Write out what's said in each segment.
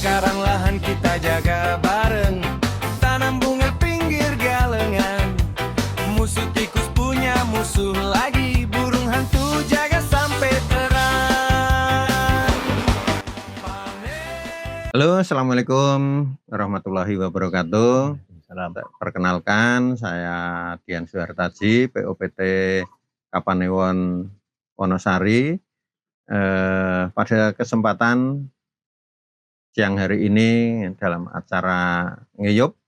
Sekarang lahan kita jaga bareng, tanam bunga pinggir galengan. Musuh tikus punya musuh lagi, burung hantu jaga sampai terang. Halo, assalamualaikum warahmatullahi wabarakatuh. Perkenalkan, saya Dian Suhartaji, POPT Kapanewon Wonosari. Pada kesempatan siang hari ini dalam acara ngeyup,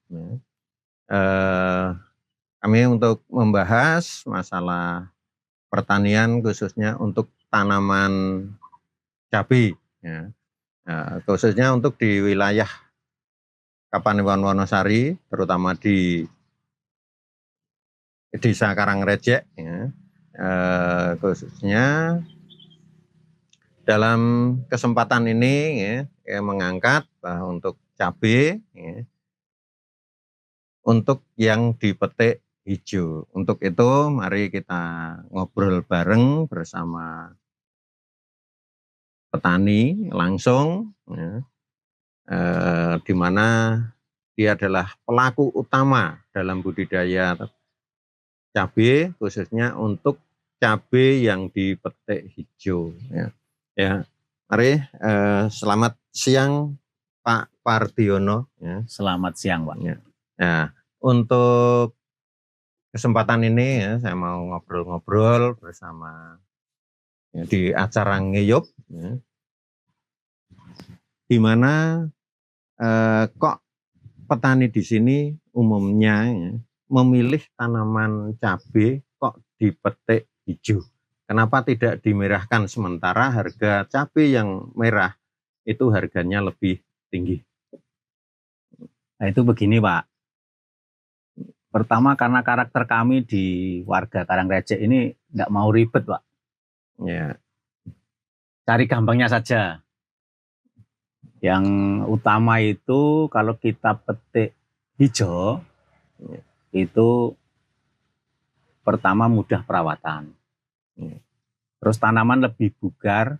kami untuk membahas masalah pertanian khususnya untuk tanaman cabai, ya. Khususnya untuk di wilayah Kapanewon Wonosari, terutama di Desa Karangrejek, ya. Khususnya dalam kesempatan ini ya, mengangkat bahwa untuk cabai, ya, untuk yang dipetik hijau. Untuk itu mari kita ngobrol bareng bersama petani langsung, ya, di mana dia adalah pelaku utama dalam budidaya cabai, khususnya untuk cabai yang dipetik hijau. Ya, mari selamat siang Pak Pardiono. Ya. Selamat siang Pak. Ya, untuk kesempatan ini ya, saya mau ngobrol-ngobrol bersama ya, di acara ngeyup, ya, di mana kok petani di sini umumnya ya, memilih tanaman cabai kok dipetik hijau. Kenapa tidak dimerahkan, sementara harga cabai yang merah itu harganya lebih tinggi? Nah itu begini Pak. Pertama karena karakter kami di warga Karangrejek ini nggak mau ribet Pak. Ya. Cari gampangnya saja. Yang utama itu kalau kita petik hijau, itu pertama mudah perawatan. Terus tanaman lebih bugar,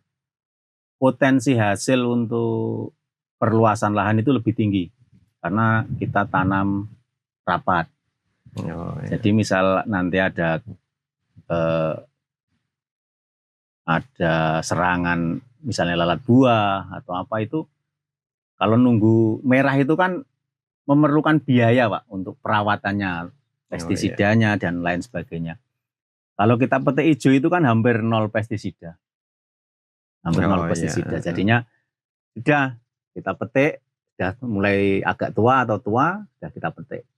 potensi hasil untuk perluasan lahan itu lebih tinggi karena kita tanam rapat. Jadi misal nanti ada serangan misalnya lalat buah atau apa itu, kalau nunggu merah itu kan memerlukan biaya Pak untuk perawatannya, pestisidanya dan lain sebagainya. Kalau kita petik hijau itu kan hampir nol pestisida. Hampir nol pestisida. Jadinya sudah kita petik, sudah mulai agak tua atau tua, sudah kita petik.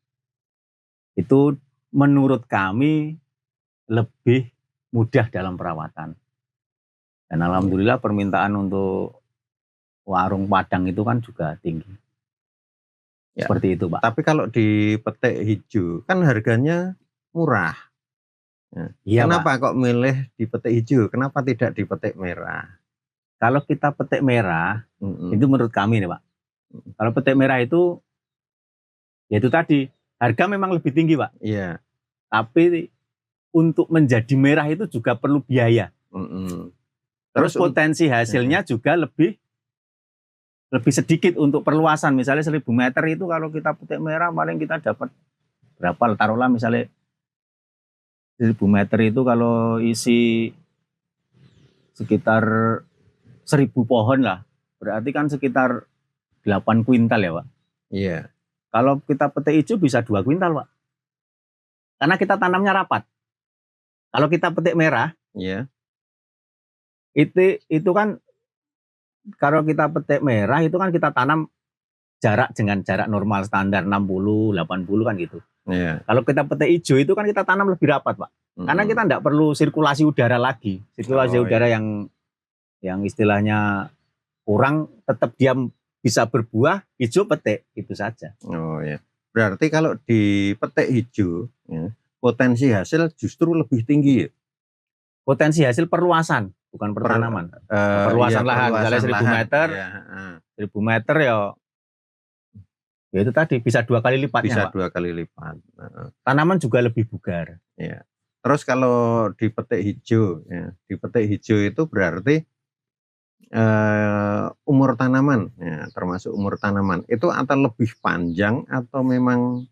Itu menurut kami lebih mudah dalam perawatan. Dan alhamdulillah permintaan untuk warung Padang itu kan juga tinggi. Ya, seperti itu Pak. Tapi kalau dipetik hijau kan harganya murah. Iya, kenapa Pak. Kok milih dipetik hijau? Kenapa tidak dipetik merah? Kalau kita petik merah, itu menurut kami nih Pak. Kalau petik merah itu, ya itu tadi, harga memang lebih tinggi Pak. Iya. Tapi untuk menjadi merah itu juga perlu biaya. Terus potensi hasilnya juga lebih sedikit untuk perluasan. Misalnya 1000 meter itu kalau kita petik merah paling kita dapat berapa? Taruhlah misalnya 1000 meter itu kalau isi sekitar 1000 pohon lah. Berarti kan sekitar 8 kuintal ya Pak. Iya. Kalau kita petik hijau bisa 2 kuintal Pak. Karena kita tanamnya rapat. Kalau kita petik merah, iya, itu kan kalau kita petik merah itu kan kita tanam jarak dengan jarak normal standar 60, 80 kan gitu. Iya. Kalau kita petik hijau itu kan kita tanam lebih rapat Pak. Karena kita tidak perlu sirkulasi udara lagi. Sirkulasi udara yang istilahnya kurang, tetap dia bisa berbuah, hijau petik, itu saja. Oh ya. Berarti kalau dipetik hijau, ya, potensi hasil justru lebih tinggi ya? Potensi hasil perluasan, bukan pertanaman. Perluasan lahan, misalnya 1000 meter, ya, 1000 meter ya itu tadi bisa 2 kali lipatnya bisa Pak. 2 kali lipat. Tanaman juga lebih bugar. Ya. Terus kalau dipetik hijau, ya, dipetik hijau itu berarti umur tanaman, ya, termasuk umur tanaman itu atau lebih panjang atau memang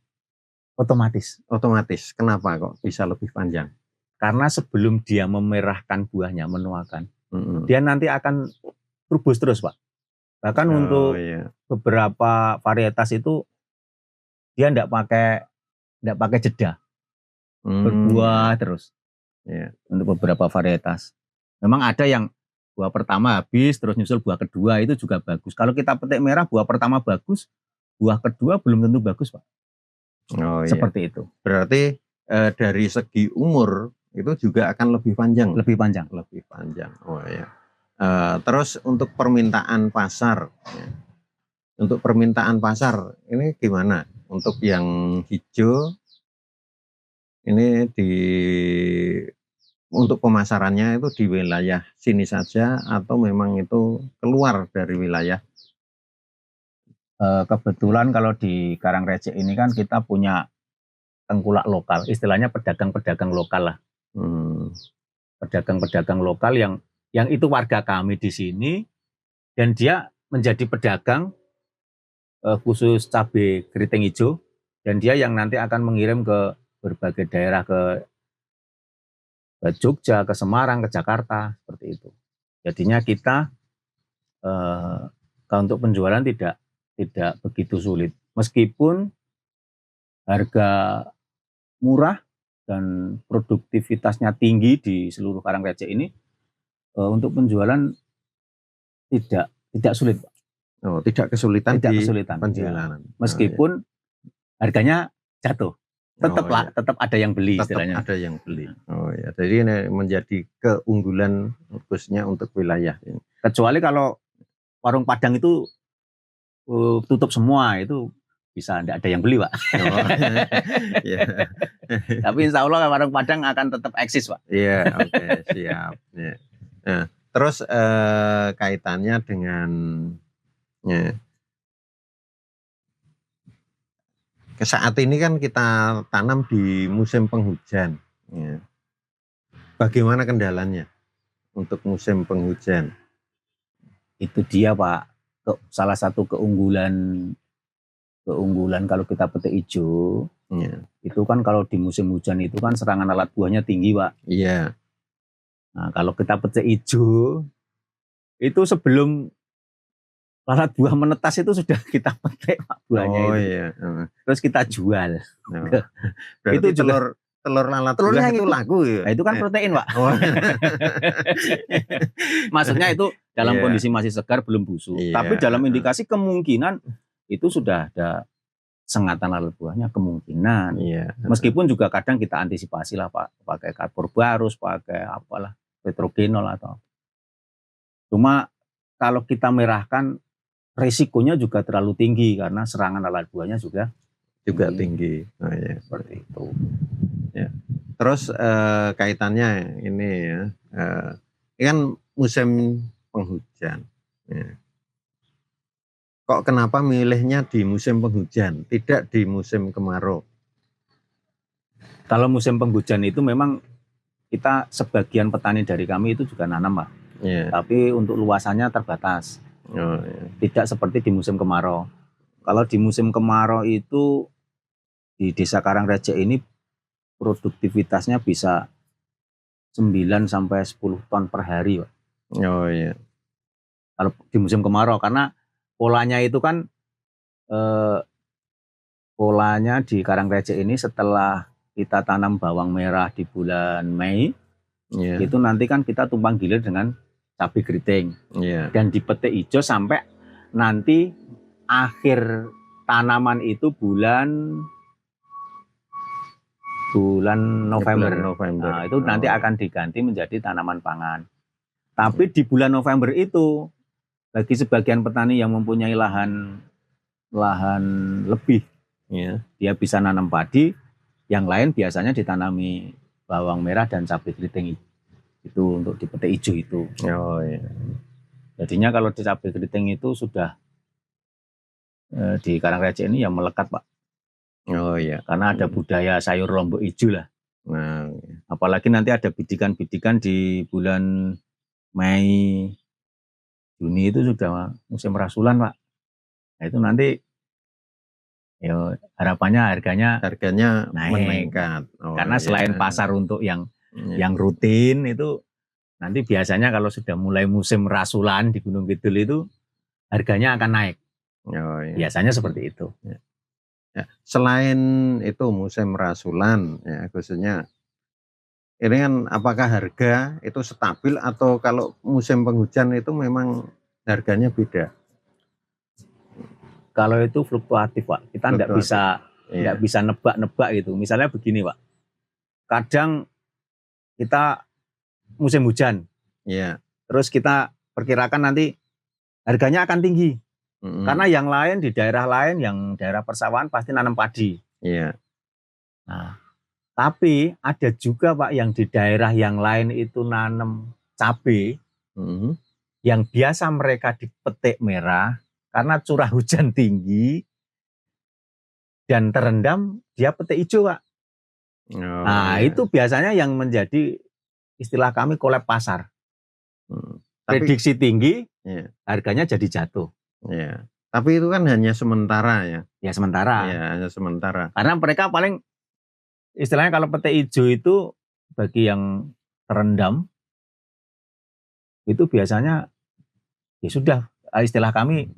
Otomatis. otomatis? Kenapa kok bisa lebih panjang? Karena sebelum dia memerahkan buahnya, menuakan, Mm-mm. dia nanti akan rubus terus, Pak. Bahkan Oh, untuk iya. beberapa varietas itu dia enggak pakai jeda, berbuah terus. Iya. Untuk beberapa varietas. Memang ada yang buah pertama habis, terus nyusul buah kedua, itu juga bagus. Kalau kita petik merah, buah pertama bagus, buah kedua belum tentu bagus, Pak. Oh, iya. Seperti itu. Berarti dari segi umur itu juga akan lebih panjang. Lebih panjang. Lebih panjang. Oh iya. Terus untuk permintaan pasar, ya. Untuk permintaan pasar ini gimana? Untuk yang hijau ini untuk pemasarannya itu di wilayah sini saja atau memang itu keluar dari wilayah? Kebetulan kalau di Karangreje ini kan kita punya tengkulak lokal, istilahnya pedagang-pedagang lokal lah. Pedagang-pedagang lokal yang itu warga kami di sini, dan dia menjadi pedagang khusus cabai keriting hijau, dan dia yang nanti akan mengirim ke berbagai daerah, ke Jogja, ke Semarang, ke Jakarta, seperti itu. Jadinya kita kalau untuk penjualan tidak begitu sulit, meskipun harga murah dan produktivitasnya tinggi di seluruh Karangreje ini, untuk penjualan tidak sulit, Pak. Oh, tidak kesulitan Tidak di kesulitan, penjualan. ya. Meskipun harganya jatuh, iya. tetap ada yang beli, Tetap istilahnya. ada yang beli. Oh ya, jadi ini menjadi keunggulan khususnya untuk wilayah ini. Kecuali kalau warung Padang itu tutup semua, itu bisa tidak ada yang beli, Pak. Oh, ya. Tapi insya Allah warung Padang akan tetap eksis, Pak. Iya, oke, siap. Ya. Nah, terus kaitannya dengan ya, saat ini kan kita tanam di musim penghujan. Ya. Bagaimana kendalanya untuk musim penghujan? Itu dia, Pak. Salah satu keunggulan kalau kita petik hijau, Ya. itu kan kalau di musim hujan itu kan serangan alat buahnya tinggi, Pak. Iya. Nah, kalau kita petik hijau, itu sebelum lalat buah menetas itu sudah kita petik, Pak, buahnya Oh, itu. iya. Terus kita jual. Oh. Berarti Itu juga telur lalat telurnya buah itu itu laku ya? Nah, itu kan protein, Pak. Oh. Maksudnya itu dalam Iya. kondisi masih segar, belum busuk. Iya. Tapi dalam indikasi kemungkinan itu sudah ada sengatan lalat buahnya, kemungkinan. Iya. Meskipun juga kadang kita antisipasi lah, Pak, pakai kapur barus, pakai apalah, petrogenol atau. Cuma kalau kita merahkan, resikonya juga terlalu tinggi karena serangan lalat buahnya juga tinggi. Oh, iya. Seperti itu. Ya. Terus kaitannya ini ya, ini kan musim penghujan. Ya. Kok kenapa milihnya di musim penghujan, tidak di musim kemarau? Kalau musim penghujan itu memang kita sebagian petani dari kami itu juga nanam, Pak. Ya. Tapi untuk luasannya terbatas. Oh, ya. Tidak seperti di musim kemarau. Kalau di musim kemarau itu di Desa Karangreje ini produktivitasnya bisa 9 sampai 10 ton per hari, Pak. Oh iya. Kalau di musim kemarau, karena polanya itu kan polanya di Karangreje ini setelah kita tanam bawang merah di bulan Mei, Yeah. itu nanti kan kita tumpang gilir dengan cabai keriting. Yeah. Dan dipetik hijau sampai nanti akhir tanaman itu bulan November. Nah, itu nanti akan diganti menjadi tanaman pangan. Tapi di bulan November itu, bagi sebagian petani yang mempunyai lahan lebih, Yeah. dia bisa nanam padi. Yang lain biasanya ditanami bawang merah dan cabai keriting itu untuk dipetik hijau itu. Oh iya. Jadinya kalau di cabai keriting itu sudah di Karangreje ini yang melekat, Pak. Oh iya. Karena ada budaya sayur lombok hijau lah. Nah, Apalagi nanti ada bidikan-bidikan di bulan Mei, Juni itu sudah musim rasulan, Pak. Nah, itu nanti ya harapannya harganya Harganya naik. meningkat. Oh, Karena selain iya. pasar untuk yang Iya. rutin itu nanti biasanya kalau sudah mulai musim rasulan di Gunung Kidul itu harganya akan naik. Oh, iya. Biasanya seperti itu. Ya, selain itu musim rasulan, ya khususnya ini kan apakah harga itu stabil atau kalau musim penghujan itu memang harganya beda? Kalau itu fluktuatif, Pak. Kita nggak Fluktuatif. Iya. bisa nebak-nebak gitu. Misalnya begini, Pak. Kadang kita musim hujan, Iya. terus kita perkirakan nanti harganya akan tinggi. Karena yang lain di daerah lain, yang daerah persawahan pasti nanam padi. Iya. Nah, tapi ada juga, Pak, yang di daerah yang lain itu nanam cabai, yang biasa mereka dipetik merah, karena curah hujan tinggi dan terendam, dia petik hijau, Pak. Oh, Nah, iya. itu biasanya yang menjadi istilah kami collab pasar. Tapi, Prediksi tinggi, iya. harganya jadi jatuh. Iya. Tapi itu kan hanya sementara ya. Ya sementara. Iya, hanya sementara. Karena mereka paling istilahnya kalau petik hijau itu bagi yang terendam itu biasanya ya sudah, istilah kami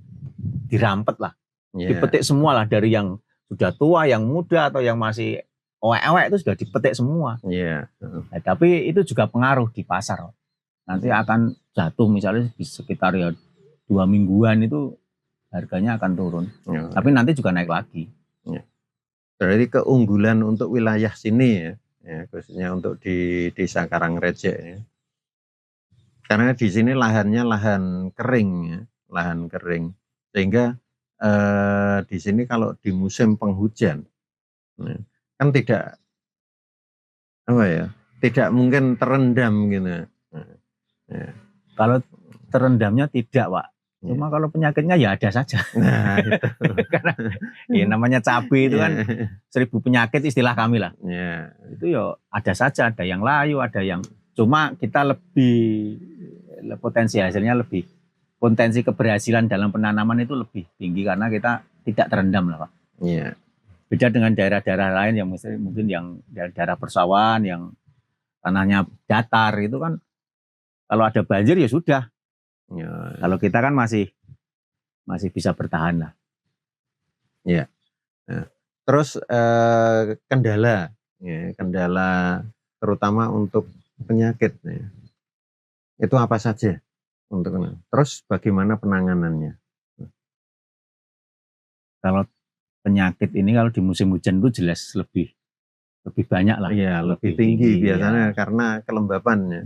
dirampet lah. Iya. Dipetik semua lah, dari yang sudah tua, yang muda atau yang masih ewek-ewek itu sudah dipetik semua. Iya. Nah, tapi itu juga pengaruh di pasar. Nanti akan jatuh misalnya di sekitar ya 2 mingguan itu harganya akan turun. Iya. Tapi nanti juga naik lagi. Iya. Berarti keunggulan untuk wilayah sini ya, khususnya untuk di Desa Karangreje ya. Karena di sini lahannya lahan kering ya, lahan kering. Sehingga di sini kalau di musim penghujan ya, kan tidak mungkin terendam gitu. Ya. Kalau terendamnya tidak, Pak. Ya. Cuma kalau penyakitnya ya ada saja. Nah, itu. Karena ya namanya cabai itu kan 1000 penyakit istilah kami lah. Ya. Itu ya ada saja, ada yang layu, ada yang cuma kita lebih potensi hasilnya lebih, potensi keberhasilan dalam penanaman itu lebih tinggi karena kita tidak terendam lah, Pak. Iya. Beda dengan daerah-daerah lain yang mungkin yang daerah persawahan yang tanahnya datar itu kan kalau ada banjir ya sudah. Ya. Kalau kita kan masih bisa bertahan lah. Iya. Nah, terus kendala terutama untuk penyakit ya. Itu apa saja untuk terus bagaimana penanganannya? Kalau penyakit ini kalau di musim hujan itu jelas lebih banyak lah. Iya, lebih tinggi biasanya ya. Karena kelembapan ya.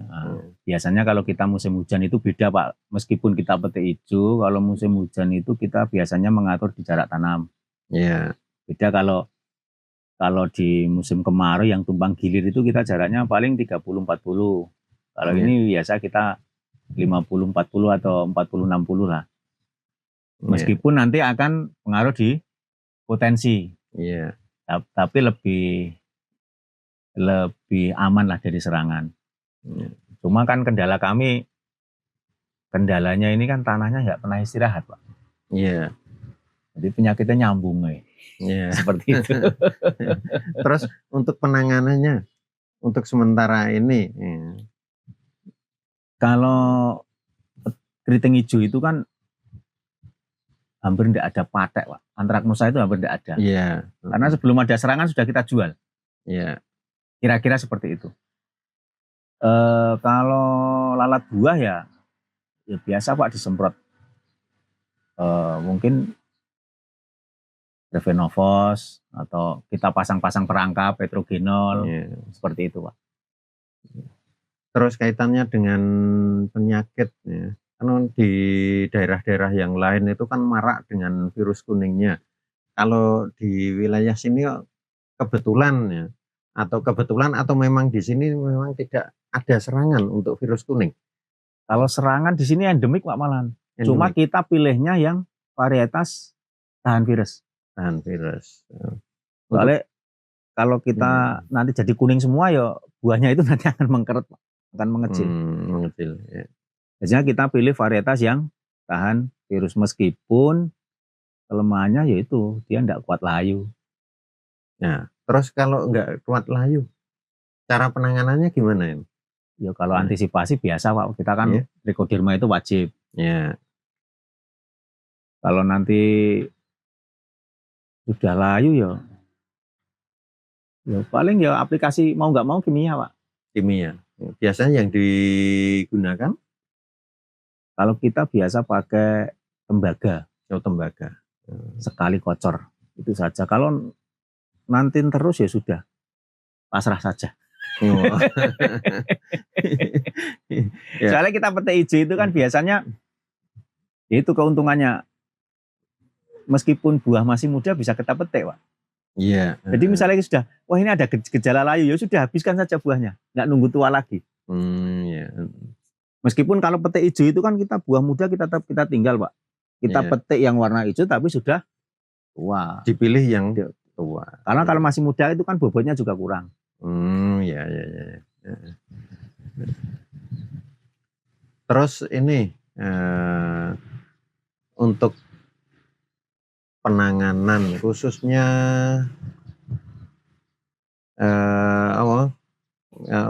Biasanya kalau kita musim hujan itu beda, Pak. Meskipun kita petik hijau, kalau musim hujan itu kita biasanya mengatur di jarak tanam. Iya. Beda kalau di musim kemarau yang tumpang gilir itu kita jaraknya paling 30-40. Kalau ini biasa kita 50-40 atau 40-60 lah. Meskipun nanti akan pengaruh di potensi. Iya. Tapi lebih aman lah dari serangan. Cuma kan kendalanya ini kan tanahnya nggak pernah istirahat, Pak. Iya. Jadi penyakitnya nyambung ya. Iya. Seperti itu. Terus untuk penanganannya untuk sementara ini kalau keriting hijau itu kan hampir tidak ada patek, Pak. Antraknosa itu hampir tidak ada. Iya. Karena sebelum ada serangan sudah kita jual. Iya. Kira-kira seperti itu. Kalau lalat buah ya biasa, Pak, disemprot. Mungkin Revenovos atau kita pasang-pasang perangkap petrogenol, seperti itu, Pak. Terus kaitannya dengan penyakit ya. Kan di daerah-daerah yang lain itu kan marak dengan virus kuningnya. Kalau di wilayah sini kebetulan ya, atau memang di sini memang tidak ada serangan untuk virus kuning. Kalau serangan di sini endemik, Pak, malahan. Cuma kita pilihnya yang varietas tahan virus. Tahan virus. Soalnya kalau kita nanti jadi kuning semua ya buahnya itu nanti akan mengkeret, akan mengecil. Mengecil. Ya. Biasanya kita pilih varietas yang tahan virus, meskipun kelemahannya yaitu dia tidak kuat layu. Nah, terus kalau nggak kuat layu, cara penanganannya gimana ini? Ya kalau Nah. antisipasi biasa Pak, kita kan Iya. trichoderma itu wajib. Ya, Kalau nanti sudah layu ya paling ya aplikasi mau nggak mau kimia Pak. kimia. Biasanya yang digunakan Kalau kita biasa pakai tembaga, tembaga. sekali kocor itu saja. Kalau nanti terus ya sudah, pasrah saja. Oh. Ya. Soalnya kita petik hijau itu kan biasanya ya itu keuntungannya, meskipun buah masih muda bisa kita petik Pak. Iya. Jadi misalnya sudah, wah ini ada gejala layu, ya sudah habiskan saja buahnya, nggak nunggu tua lagi. Ya. Meskipun kalau petik hijau itu kan kita buah muda kita tinggal Pak. Kita Iya. petik yang warna hijau tapi sudah tua. Dipilih yang tua. Karena kalau masih muda itu kan bobotnya juga kurang. Ya. Terus ini untuk penanganan khususnya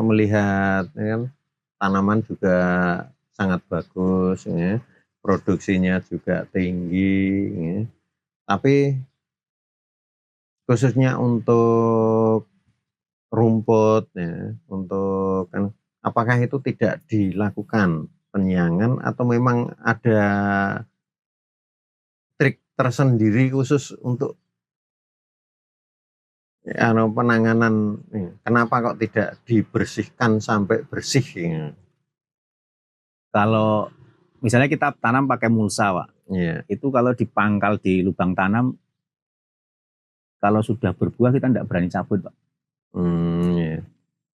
melihat ya kan, tanaman juga sangat bagus, ya. Produksinya juga tinggi, ya. Tapi khususnya untuk rumput, ya, untuk kan, apakah itu tidak dilakukan penyiangan atau memang ada trik tersendiri khusus untuk penanganan? Kenapa kok tidak dibersihkan sampai bersih? Ya? Kalau misalnya kita tanam pakai mulsa Pak, Ya. itu kalau dipangkal di lubang tanam, kalau sudah berbuah kita tidak berani cabut Pak. Ya.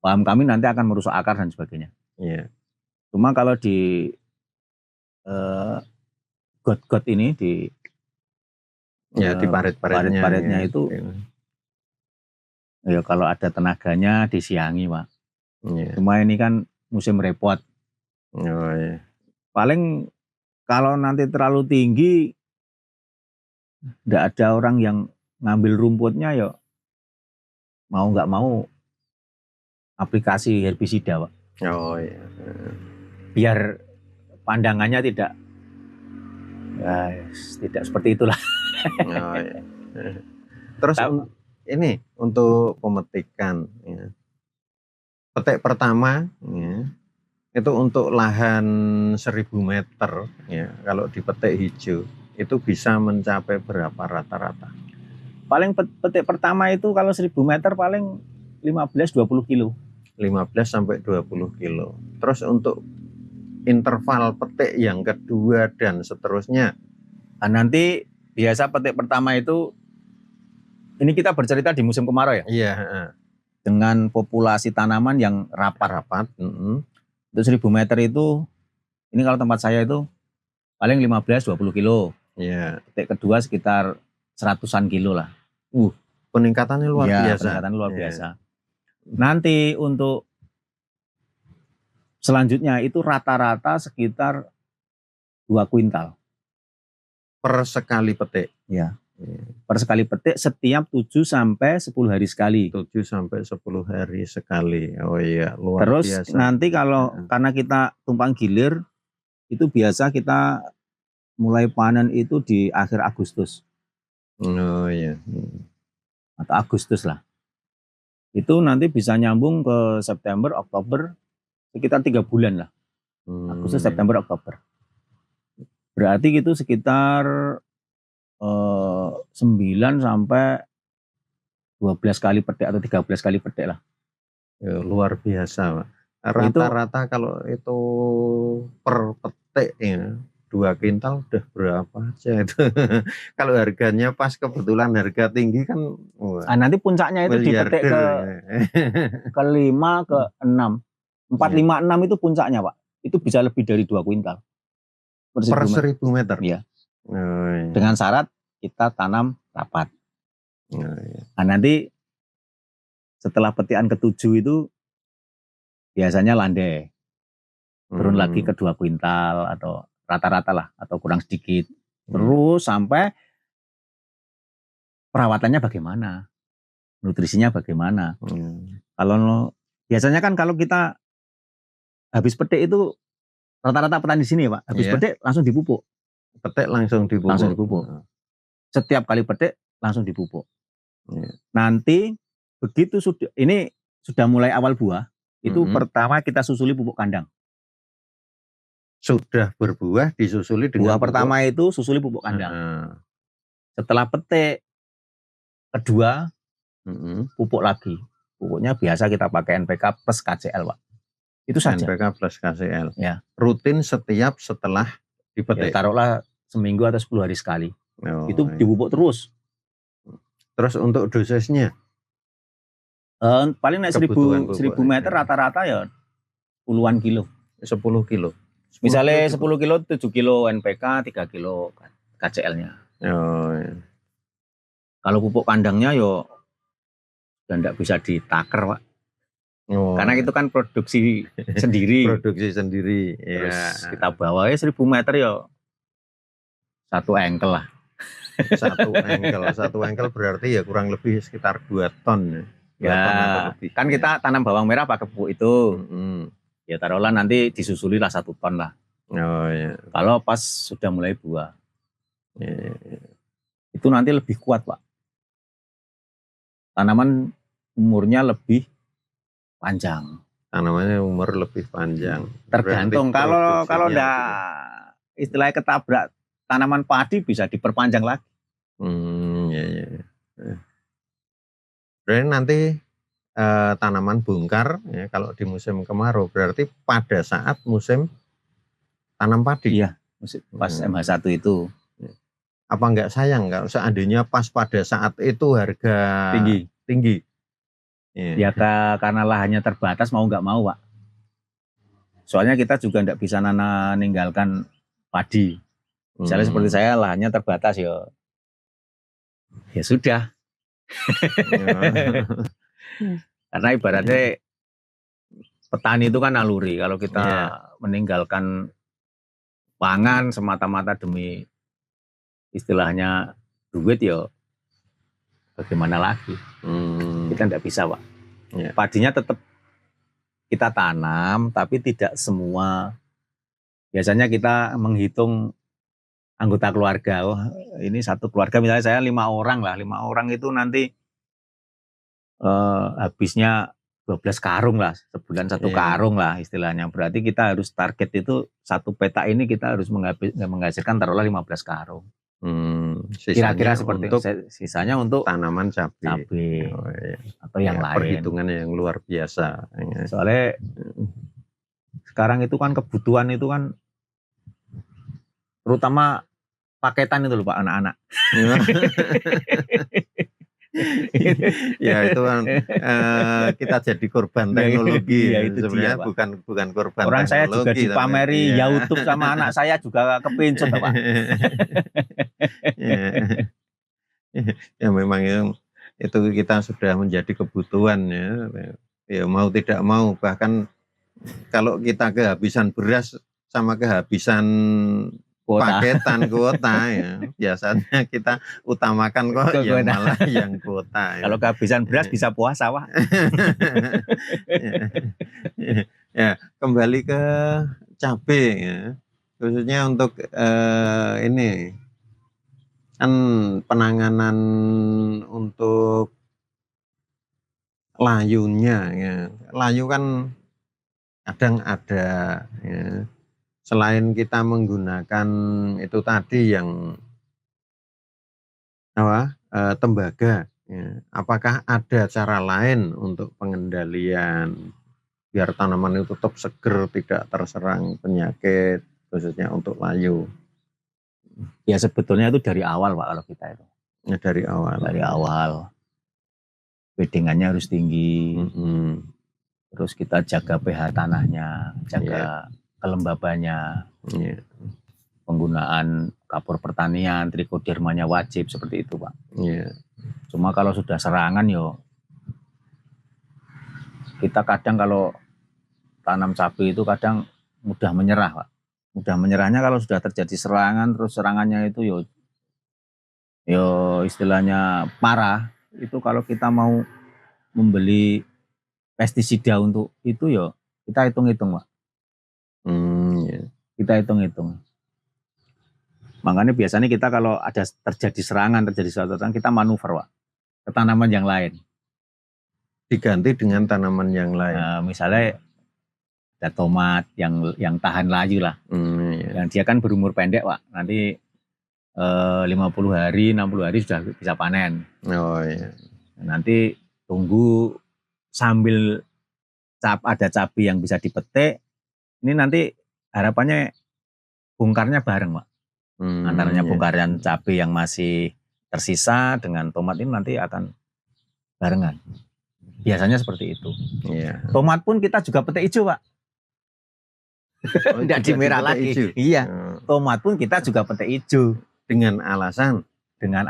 Paham kami nanti akan merusak akar dan sebagainya. Ya. Cuma kalau di got-got ini di Di parit-paritnya parit-paritnya ya. itu ya kalau ada tenaganya disiangi Pak. Ya. Cuma ini kan musim repot. Oh, ya. Paling kalau nanti terlalu tinggi tidak ada orang yang ngambil rumputnya ya mau nggak mau aplikasi herbisida Pak. Oh ya. Biar pandangannya tidak seperti itulah. Oh, ya. Terus Tahu. ini untuk pemetikan, ya. Petik pertama, ya, itu untuk lahan 1000 meter, ya, kalau dipetik hijau itu bisa mencapai berapa rata-rata? Paling petik pertama itu kalau 1000 meter paling 15-20 kilo. 15 sampai 20 kilo. Terus untuk interval petik yang kedua dan seterusnya. Nah, nanti biasa petik pertama itu, ini kita bercerita di musim kemarau ya, Iya. dengan populasi tanaman yang rapat. Untuk 1000 meter itu, ini kalau tempat saya itu paling 15-20 kilo. Iya. Petik kedua sekitar 100-an kilo lah. Peningkatannya luar biasa. Peningkatan luar Iya. biasa. Nanti untuk selanjutnya itu rata-rata sekitar 2 kuintal. Per sekali petik. Ya. Per sekali petik setiap 7 sampai 10 hari sekali. 7 sampai 10 hari sekali. Oh iya, luar Terus biasa. nanti kalau karena kita tumpang gilir, itu biasa kita mulai panen itu di akhir Agustus. Oh iya. Atau Agustus lah. Itu nanti bisa nyambung ke September, Oktober, sekitar 3 bulan lah. Agustus, September, Oktober. Berarti gitu sekitar 9 sampai 12 kali petik atau 13 kali petik lah. Ya, luar biasa, Pak. Rata-rata kalau itu per petik ya 2 kintal udah berapa aja itu. Kalau harganya pas kebetulan harga tinggi kan nanti puncaknya itu dipetik ke 5 ke 6. 4, 5, 6 itu puncaknya Pak. Itu bisa lebih dari 2 kuintal. Per 1000 meter? Iya. Oh, iya. Dengan syarat kita tanam rapat. Oh, iya. Nah nanti setelah petikan ke-7 itu biasanya landai. Turun lagi ke 2 kuintal atau rata-rata lah atau kurang sedikit. Terus sampai perawatannya bagaimana, nutrisinya bagaimana. Kalau biasanya kan kalau kita habis petik itu rata-rata petani di sini Pak, habis Iya. petik langsung dipupuk. Petik langsung dipupuk. Langsung dipupuk. Setiap kali petik langsung dipupuk. Iya. Nanti begitu sudah mulai awal buah, itu Mhm. pertama kita susuli pupuk kandang. Sudah berbuah disusuli dengan Buah pupuk. pertama itu susuli pupuk kandang. Heeh. Setelah petik kedua Mhm. pupuk lagi. Pupuknya biasa kita pakai NPK plus KCL Pak. Itu saja. NPK plus KCL. Ya. Rutin setelah Ya, dipetik. taruhlah seminggu atau 10 hari sekali. Oh, Itu iya. dipupuk terus. Terus untuk dosisnya Paling naik Kebutuhan 1000 pupuk, meter ya. rata-rata ya puluhan kilo. 10 kilo. Misalnya 10 cukup. kilo 7 kilo NPK, 3 kilo KCL-nya. Oh, iya. Kalau pupuk kandangnya yo dan tidak bisa ditaker Pak. Oh, Karena iya. itu kan produksi sendiri. Produksi sendiri. Terus Ya. kita bawa 1000 meter yo 1 engkel lah. Satu engkel berarti ya kurang lebih sekitar 2 ton. 2 ton atau Ya, lebih. kan kita tanam bawang merah pakai pupuk itu. Mm-mm. Ya taruhlah nanti disusuli lah 1 ton lah. Oh, iya. Kalau pas sudah mulai buah. Iya. Itu nanti lebih kuat Pak. Tanaman umurnya lebih panjang. Tanamannya umur lebih panjang. Tergantung Berarti kalau produksinya enggak lebih. istilahnya ketabrak tanaman padi bisa diperpanjang lagi. Iya. Berarti nanti tanaman bongkar ya, kalau di musim kemarau berarti pada saat musim tanam padi. Iya, pas MH1 itu Apa enggak sayang kalau seandainya pas pada saat itu harga tinggi? Ya karena lahannya terbatas mau nggak mau Pak. Soalnya kita juga nggak bisa ninggalkan padi. Misalnya seperti saya lahannya terbatas ya sudah. Karena ibaratnya petani itu kan naluri. Kalau kita meninggalkan pangan semata-mata demi istilahnya duit ya bagaimana lagi? Kita tidak bisa Pak. Padinya tetap kita tanam, tapi tidak semua. Biasanya kita menghitung anggota keluarga. Oh, ini satu keluarga misalnya saya 5 orang lah. 5 orang itu nanti habisnya 12 karung lah. Sebulan 1 karung lah istilahnya. Berarti kita harus target itu satu peta ini kita harus menghasilkan taruhlah 15 karung. Kira-kira seperti itu. Sisanya untuk tanaman cabai. Atau yang lain. Perhitungan yang luar biasa. Soalnya sekarang itu kan kebutuhan itu kan terutama paketan itu loh Pak, anak-anak. Ya itu kan kita jadi korban teknologi. Ya, itu sebenarnya dia, bukan korban orang teknologi. saya juga dipameri YouTube sama anak saya juga kepincut Pak. Ya memang itu kita sudah menjadi kebutuhan ya mau tidak mau, bahkan kalau kita kehabisan beras sama kehabisan paketan kuota ya biasanya kita utamakan kok yang malah yang kuota ya. Kalau kehabisan beras bisa puasa Pak. Ya kembali ke cabai ya, khususnya untuk ini kan penanganan untuk layunya ya. Layu kan kadang ada ya. Selain kita menggunakan itu tadi yang tembaga ya. Apakah ada cara lain untuk pengendalian biar tanaman itu tetap seger, tidak terserang penyakit khususnya untuk layu? Ya sebetulnya itu dari awal Pak kalau kita itu. Ya, dari awal. Dari awal. Bedengannya harus tinggi. Terus kita jaga pH tanahnya, jaga kelembabannya. Penggunaan kapur pertanian, trikodermanya wajib seperti itu Pak. Cuma kalau sudah serangan kita kadang kalau tanam cabai itu kadang mudah menyerah Pak. Mudah menyerahnya kalau sudah terjadi serangan, terus serangannya itu yo istilahnya parah. Itu kalau kita mau membeli pestisida untuk itu yo kita hitung-hitung, Pak. Ya. Kita hitung-hitung. Makanya biasanya kita kalau ada terjadi serangan, terjadi sesuatu, kita manuver, Pak, ke tanaman yang lain. Diganti dengan tanaman yang lain. Nah, misalnya ada tomat yang tahan laju lah. Ya. Yang dia kan berumur pendek, Pak. Nanti 50 hari, 60 hari sudah bisa panen. Oh iya. Nanti tunggu sambil ada cabai yang bisa dipetik. Ini nanti harapannya bongkarnya bareng, Pak. Antaranya bongkaran cabai yang masih tersisa dengan tomat ini nanti akan barengan. Biasanya seperti itu. Iya. Tomat pun kita juga petik hijau, Pak. Oh, Tidak juga dimerah dipetik lagi. hijau? Iya. Tomat pun kita juga petik hijau. Dengan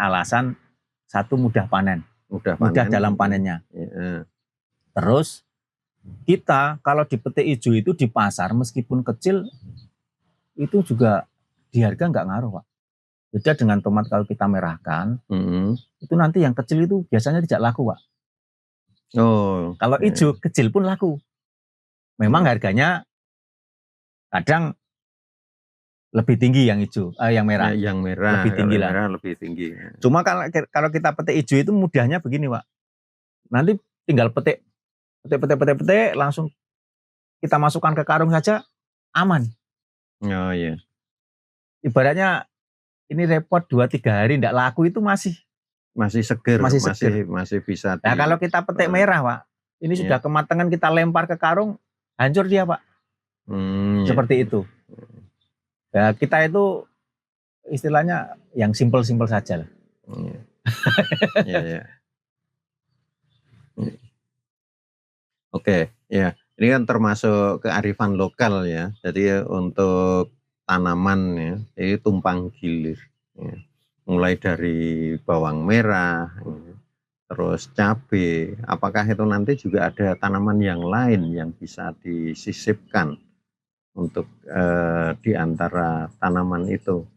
alasan satu mudah panen. Mudah dalam panennya. Ya. Terus kita kalau di petik hijau itu di pasar meskipun kecil itu juga di harga nggak ngaruh, Pak. Beda dengan tomat kalau kita merahkan, itu nanti yang kecil itu biasanya tidak laku, Pak. Oh. Kalau hijau kecil pun laku. Memang harganya kadang lebih tinggi yang hijau, yang merah. Ya, yang merah lebih tinggi lah. Merah lebih tinggi. Cuma kalau kita petik hijau itu mudahnya begini, Pak. Nanti tinggal petik, langsung kita masukkan ke karung saja, aman. Oh iya. Ibaratnya ini repot 2-3 hari tidak laku itu masih seger, seger. masih bisa. Nah kalau kita petik merah, Pak, ini sudah kematangan kita lempar ke karung, hancur dia, Pak. Seperti itu. Ya, kita itu istilahnya yang simpel-simpel saja lah. Iya. Oke, ya. Ini kan termasuk kearifan lokal ya. Jadi untuk tanaman ya, ini tumpang gilir. Ya. Mulai dari bawang merah, ya, terus cabai. Apakah itu nanti juga ada tanaman yang lain yang bisa disisipkan untuk di antara tanaman itu?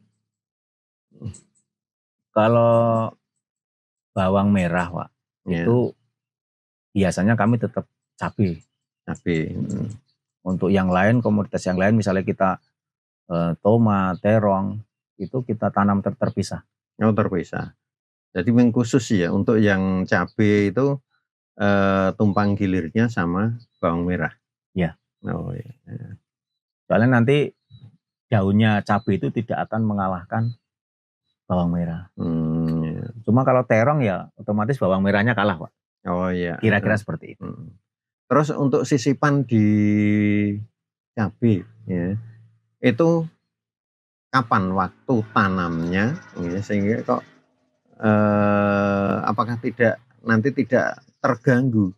Kalau bawang merah, Pak, itu biasanya kami tetap cabai. Untuk yang lain, komoditas yang lain, misalnya kita tomat, terong, itu kita tanam terpisah. Oh, terpisah. Jadi memang khusus ya untuk yang cabai itu tumpang gilirnya sama bawang merah. Ya. Oh iya. Soalnya nanti daunnya cabai itu tidak akan mengalahkan bawang merah. Cuma kalau terong ya otomatis bawang merahnya kalah, Pak. Oh iya. Kira-kira seperti itu. Terus untuk sisipan di cabai ya, itu kapan waktu tanamnya ya, sehingga kok apakah nanti tidak terganggu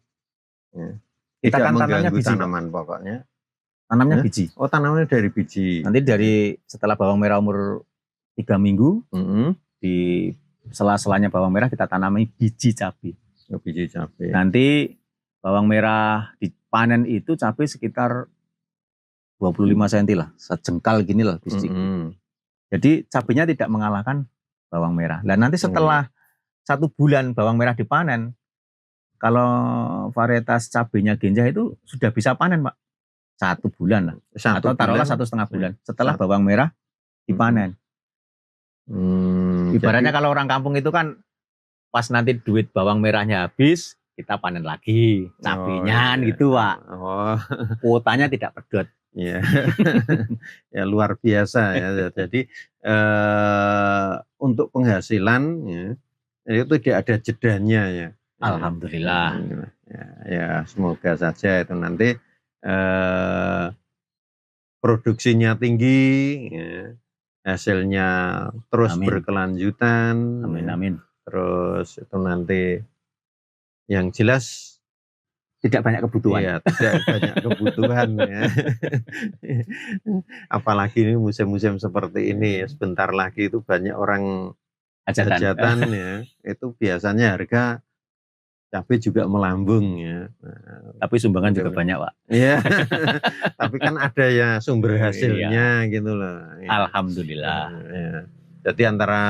ya, kita tidak kan tanamnya mengganggu biji, tanaman pokoknya. Tanamnya biji. Oh, tanamnya dari biji. Nanti setelah bawang merah umur 3 minggu, di sela-selanya bawang merah kita tanami biji cabai. Oh, biji cabai. Nanti bawang merah dipanen itu cabai sekitar 25 cm lah, sejengkal gini lah biji. Jadi cabainya tidak mengalahkan bawang merah. Dan nanti setelah 1 bulan bawang merah dipanen, kalau varietas cabainya Genjah itu sudah bisa panen, Pak. 1 bulan lah. Atau taruhlah 1,5 bulan setelah bawang merah dipanen. Ibaratnya kalau orang kampung itu kan pas nanti duit bawang merahnya habis, kita panen lagi cabainya gitu, Pak. Kuotanya tidak pedot. Ya. Ya luar biasa ya. Jadi untuk penghasilan ya, itu tidak ada jedanya ya. Alhamdulillah. Ya semoga saja itu nanti produksinya tinggi, ya, hasilnya terus berkelanjutan. Amin. Terus itu nanti yang jelas tidak banyak kebutuhan. Iya, tidak banyak kebutuhan ya. Apalagi ini musim-musim seperti ini, sebentar lagi itu banyak orang hajatan ya. Itu biasanya harga cabai juga melambung ya. Nah, Tapi sumbangan juga betul. banyak, Pak. Iya. Tapi kan ada ya sumber Iya. hasilnya gitu loh. Ya. Alhamdulillah. Ya. Jadi antara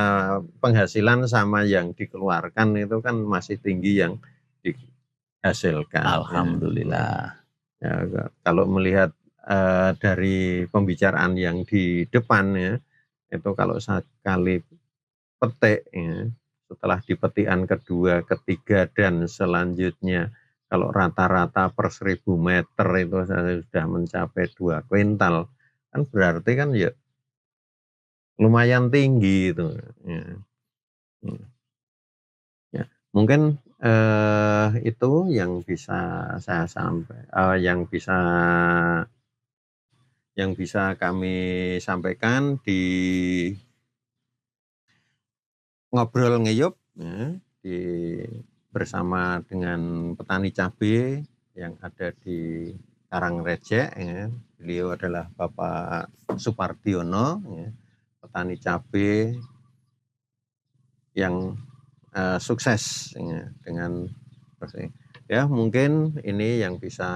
penghasilan sama yang dikeluarkan itu kan masih tinggi yang dihasilkan. Alhamdulillah. Ya, kalau melihat dari pembicaraan yang di depan ya, itu kalau sekali petik ya, setelah di petikan kedua, ketiga dan selanjutnya kalau rata-rata per 1000 meter itu sudah mencapai 2 kuintal, kan berarti kan ya lumayan tinggi itu. Ya. Ya. Mungkin itu yang bisa saya yang bisa kami sampaikan di ngobrol ngeyup ya, bersama dengan petani cabai yang ada di Karangreje ya. Beliau adalah Bapak Supardiono ya, petani cabai yang sukses ya, dengan ya mungkin ini yang bisa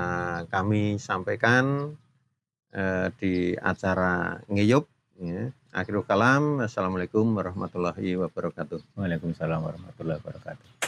kami sampaikan di acara ngeyup ya. Akhirul kalam, assalamualaikum warahmatullahi wabarakatuh. Waalaikumsalam warahmatullahi wabarakatuh.